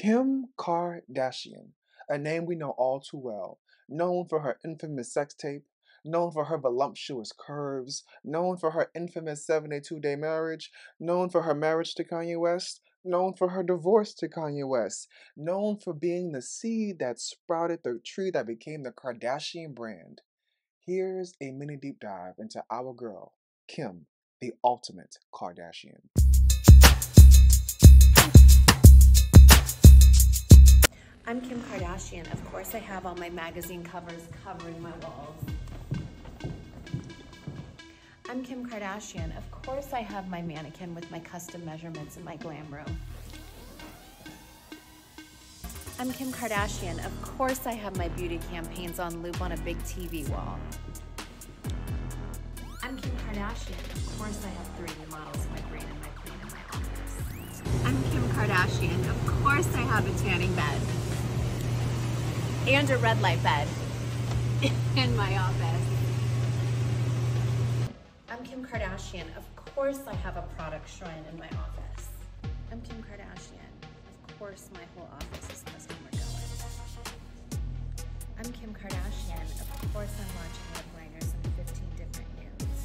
Kim Kardashian, a name we know all too well, known for her infamous sex tape, known for her voluptuous curves, known for her infamous 72-day marriage, known for her marriage to Kanye West, known for her divorce to Kanye West, known for being the seed that sprouted the tree that became the Kardashian brand. Here's a mini deep dive into our girl, Kim, the ultimate Kardashian. I'm Kim Kardashian. Of course I have all my magazine covers covering my walls. I'm Kim Kardashian. Of course I have my mannequin with my custom measurements in my glam room. I'm Kim Kardashian. Of course I have my beauty campaigns on loop on a big TV wall. I'm Kim Kardashian. Of course I have 3D models in my brain and my plane in my office. I'm Kim Kardashian. Of course I have a tanning bed. And a red light bed in my office. I'm Kim Kardashian. Of course I have a product shrine in my office. I'm Kim Kardashian. Of course my whole office is customer going. I'm Kim Kardashian. Of course I'm launching lip liners in 15 different nudes.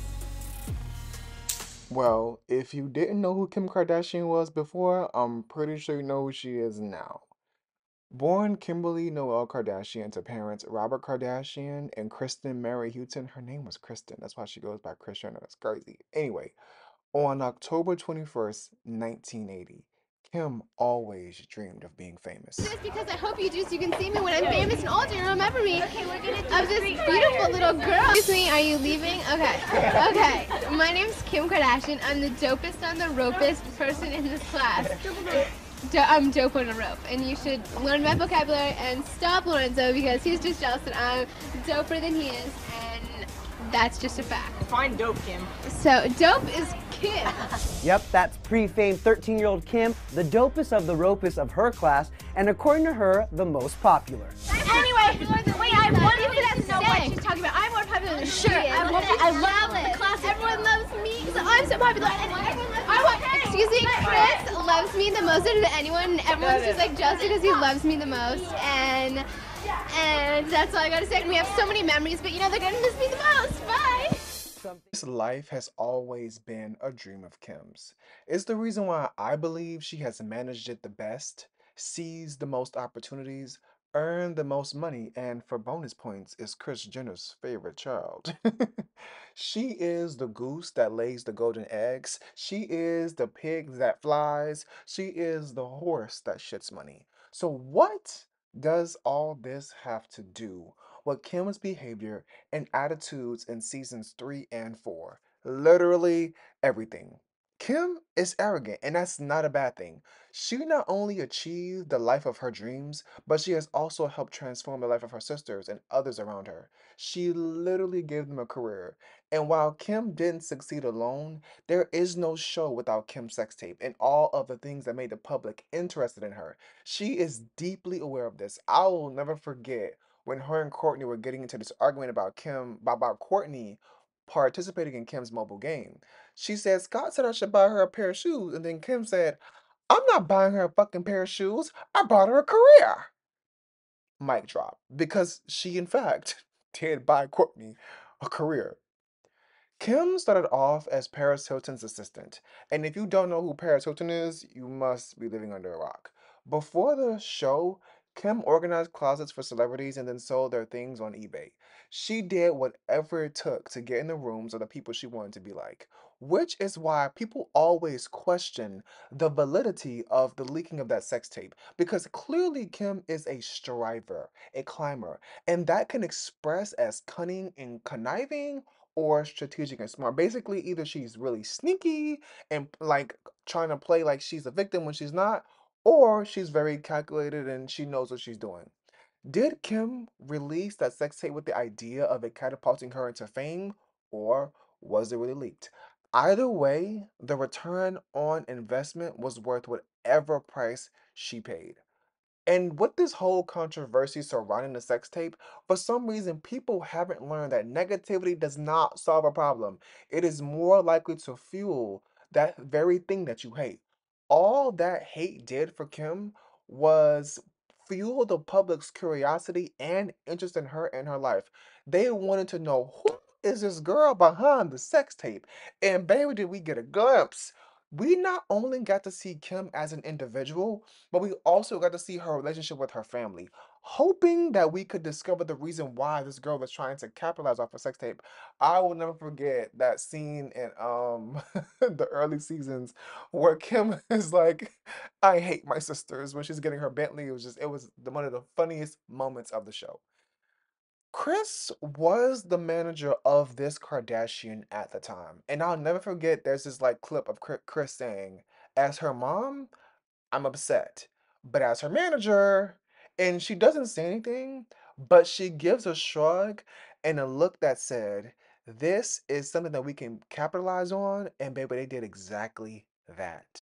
Well, if you didn't know who Kim Kardashian was before, I'm pretty sure you know who she is now. Born Kimberly Noel Kardashian to parents Robert Kardashian and Kristen Mary Houghton. Her name was Kristen. That's why she goes by Kristen. That's crazy. Anyway, on October 21st, 1980, Kim always dreamed of being famous. Just because I hope you do so you can see me when I'm famous and older and remember me. Okay, we're gonna do of this beautiful little girl. Excuse me, are you leaving? Okay. Okay. My name's Kim Kardashian. I'm the dopest on the ropest person in this class. I'm dope on a rope, and you should learn my vocabulary and stop Lorenzo because he's just jealous that I'm doper than he is, and that's just a fact. Define dope, Kim. So, dope is Kim. Yep, that's pre-famed 13-year-old Kim, the dopest of the ropest of her class, and according to her, the most popular. Anyway, wait, I want you to know what she's talking about. I'm more popular than she is. I love the class. Everyone loves me, so I'm so popular. And excuse me, Chris loves me the most out of anyone, and everyone's just like jealous because he loves me the most. And that's all I gotta say. We have so many memories, but you know they're gonna miss me the most. Bye. This life has always been a dream of Kim's. It's the reason why I believe she has managed it the best, seized the most opportunities, earned the most money, and for bonus points, is Kris Jenner's favorite child. She is the goose that lays the golden eggs. She is the pig that flies. She is the horse that shits money. So what does all this have to do with Kim's behavior and attitudes in seasons 3 and 4? Literally everything. Kim is arrogant, and that's not a bad thing. She not only achieved the life of her dreams, but she has also helped transform the life of her sisters and others around her. She literally gave them a career. And while Kim didn't succeed alone, there is no show without Kim's sex tape and all of the things that made the public interested in her. She is deeply aware of this. I will never forget when her and Courtney were getting into this argument about Courtney participating in Kim's mobile game. She said Scott said I should buy her a pair of shoes, and then Kim said, I'm not buying her a fucking pair of shoes. I bought her a career. Mic drop. Because she, in fact, did buy Courtney a career. Kim started off as Paris Hilton's assistant, and if you don't know who Paris Hilton is, you must be living under a rock. Before the show, Kim organized closets for celebrities and then sold their things on eBay. She did whatever it took to get in the rooms of the people she wanted to be like, which is why people always question the validity of the leaking of that sex tape, because clearly Kim is a striver, a climber, and that can express as cunning and conniving or strategic and smart. Basically, either she's really sneaky and like trying to play like she's a victim when she's not, or she's very calculated and she knows what she's doing. Did Kim release that sex tape with the idea of it catapulting her into fame, or was it really leaked? Either way, the return on investment was worth whatever price she paid. And with this whole controversy surrounding the sex tape, for some reason, people haven't learned that negativity does not solve a problem. It is more likely to fuel that very thing that you hate. All that hate did for Kim was fuel the public's curiosity and interest in her and her life. They wanted to know who is this girl behind the sex tape? And baby, did we get a glimpse. We not only got to see Kim as an individual, but we also got to see her relationship with her family, hoping that we could discover the reason why this girl was trying to capitalize off a sex tape. I will never forget that scene in the early seasons where Kim is like, I hate my sisters when she's getting her Bentley. One of the funniest moments of the show. Chris was the manager of this Kardashian at the time. And I'll never forget there's this like clip of Chris saying, as her mom, I'm upset. But as her manager, and she doesn't say anything, but she gives a shrug and a look that said, this is something that we can capitalize on. And baby, they did exactly that.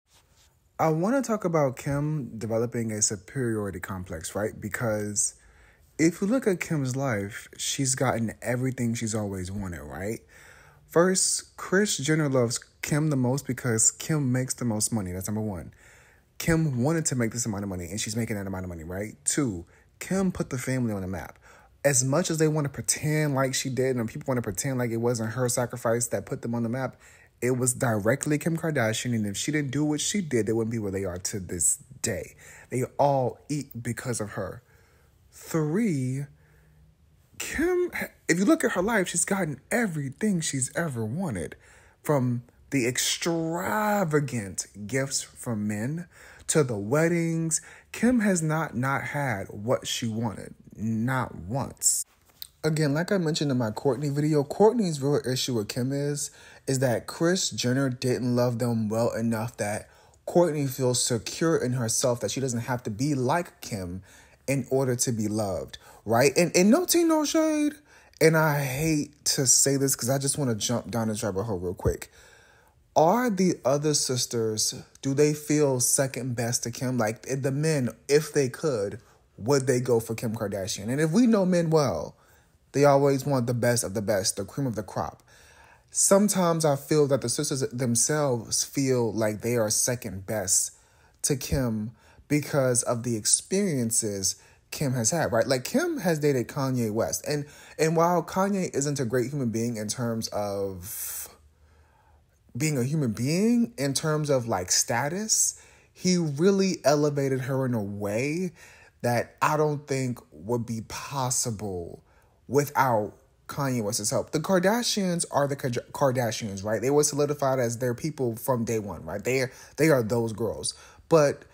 I want to talk about Kim developing a superiority complex, right? Because if you look at Kim's life, she's gotten everything she's always wanted, right? First, Kris Jenner loves Kim the most because Kim makes the most money. That's number one. Kim wanted to make this amount of money, and she's making that amount of money, right? Two, Kim put the family on the map. As much as they want to pretend like she did, and people want to pretend like it wasn't her sacrifice that put them on the map, it was directly Kim Kardashian, and if she didn't do what she did, they wouldn't be where they are to this day. They all eat because of her. Three, Kim, if you look at her life, she's gotten everything she's ever wanted. From the extravagant gifts from men to the weddings, Kim has not had what she wanted. Not once. Again, like I mentioned in my Kourtney video, Kourtney's real issue with Kim is that Kris Jenner didn't love them well enough that Kourtney feels secure in herself that she doesn't have to be like Kim in order to be loved, right? And no tea, no shade. And I hate to say this because I just want to jump down this rabbit hole real quick. Are the other sisters, do they feel second best to Kim? Like the men, if they could, would they go for Kim Kardashian? And if we know men well, they always want the best of the best, the cream of the crop. Sometimes I feel that the sisters themselves feel like they are second best to Kim because of the experiences Kim has had, right? Like Kim has dated Kanye West. And while Kanye isn't a great human being in terms of being a human being, in terms of like status, he really elevated her in a way that I don't think would be possible without Kanye West's help. The Kardashians are the Kardashians, right? They were solidified as their people from day one, right? They are those girls. But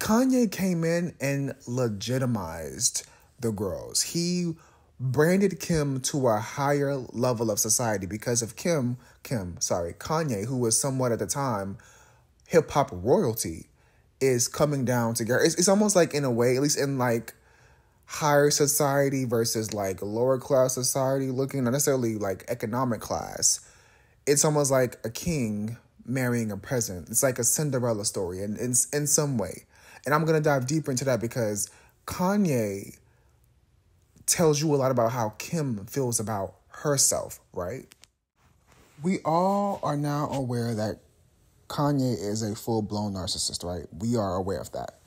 Kanye came in and legitimized the girls. He branded Kim to a higher level of society because of Kanye, who was somewhat at the time hip-hop royalty, is coming down together. It's almost like, in a way, at least in like higher society versus like lower class society, looking not necessarily like economic class. It's almost like a king marrying a peasant. It's like a Cinderella story in some way. And I'm going to dive deeper into that because Kanye tells you a lot about how Kim feels about herself, right? We all are now aware that Kanye is a full-blown narcissist, right? We are aware of that.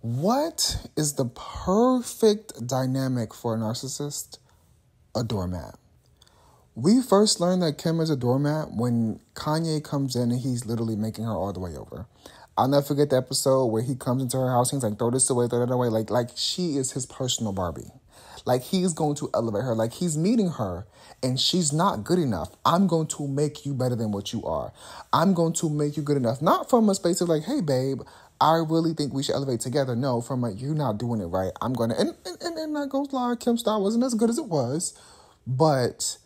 What is the perfect dynamic for a narcissist? A doormat. We first learned that Kim is a doormat when Kanye comes in and he's literally making her all the way over. I'll never forget the episode where he comes into her house and he's like, throw this away, throw that away. Like she is his personal Barbie. Like he's going to elevate her. Like he's meeting her and she's not good enough. I'm going to make you better than what you are. I'm going to make you good enough. Not from a space of like, hey, babe, I really think we should elevate together. No, from a, you're not doing it right. I'm going to, and not gonna lie, Kim's style wasn't as good as it was. But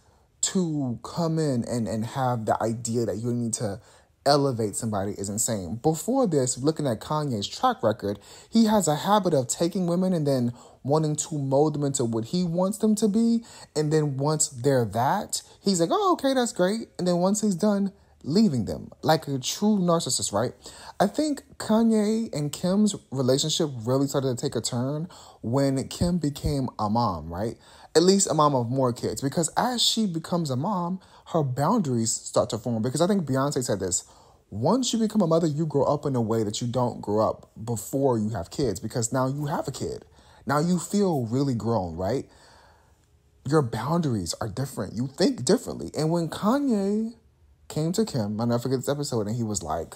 to come in and have the idea that you need to elevate somebody is insane. Before this, looking at Kanye's track record, he has a habit of taking women and then wanting to mold them into what he wants them to be. And then once they're that, he's like, oh, okay, that's great. And then once he's done, leaving them like a true narcissist, right? I think Kanye and Kim's relationship really started to take a turn when Kim became a mom, right? At least a mom of more kids, because as she becomes a mom, her boundaries start to form. Because I think Beyonce said this, Once you become a mother, you grow up in a way that you don't grow up before you have kids, because now you have a kid. Now you feel really grown, right? Your boundaries are different. You think differently. And when Kanye came to Kim, I'll never forget this episode, and he was like,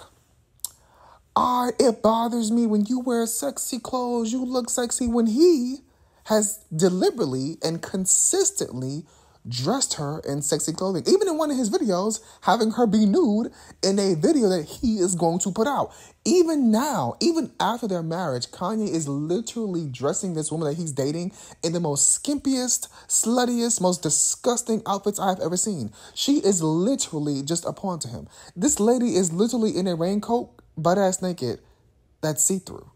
it bothers me when you wear sexy clothes. You look sexy, when he has deliberately and consistently dressed her in sexy clothing. Even in one of his videos, having her be nude in a video that he is going to put out. Even now, even after their marriage, Kanye is literally dressing this woman that he's dating in the most skimpiest, sluttiest, most disgusting outfits I've ever seen. She is literally just a pawn to him. This lady is literally in a raincoat, butt-ass naked, that's see-through.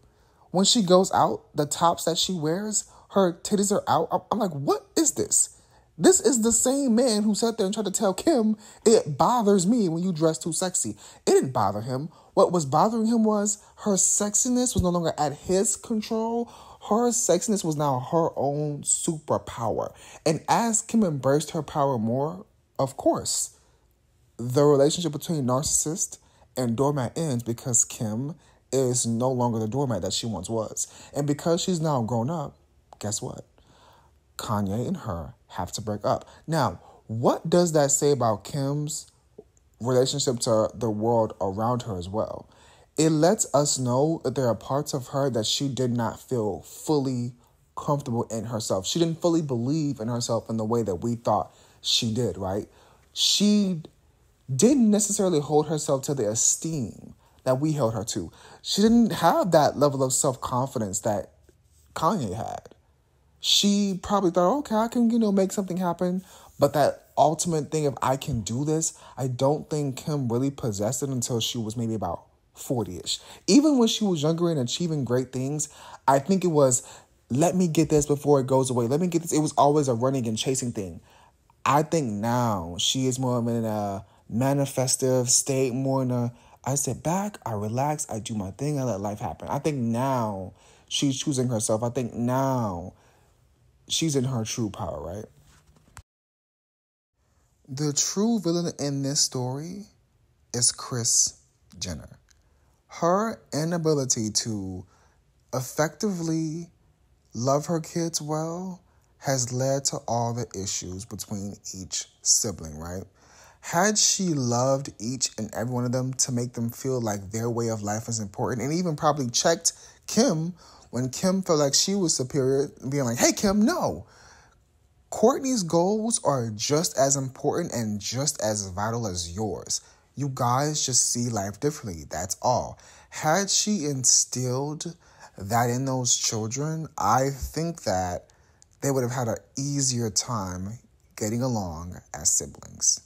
When she goes out, the tops that she wears, her titties are out. I'm like, what is this? This is the same man who sat there and tried to tell Kim, it bothers me when you dress too sexy. It didn't bother him. What was bothering him was her sexiness was no longer at his control. Her sexiness was now her own superpower. And as Kim embraced her power more, of course, the relationship between narcissist and doormat ends, because Kim is no longer the doormat that she once was. And because she's now grown up, guess what? Kanye and her have to break up. Now, what does that say about Kim's relationship to the world around her as well? It lets us know that there are parts of her that she did not feel fully comfortable in herself. She didn't fully believe in herself in the way that we thought she did, right? She didn't necessarily hold herself to the esteem that we held her to. She didn't have that level of self-confidence that Kanye had. She probably thought, okay, I can, make something happen. But that ultimate thing of I can do this, I don't think Kim really possessed it until she was maybe about 40-ish. Even when she was younger and achieving great things, I think it was, let me get this before it goes away. Let me get this. It was always a running and chasing thing. I think now she is more in a manifestive state, more in a, I sit back, I relax, I do my thing, I let life happen. I think now she's choosing herself. I think now she's in her true power, right? The true villain in this story is Kris Jenner. Her inability to effectively love her kids well has led to all the issues between each sibling, right? Had she loved each and every one of them to make them feel like their way of life is important, and even probably checked Kim when Kim felt like she was superior, being like, hey, Kim, no. Courtney's goals are just as important and just as vital as yours. You guys just see life differently, that's all. Had she instilled that in those children, I think that they would have had an easier time getting along as siblings.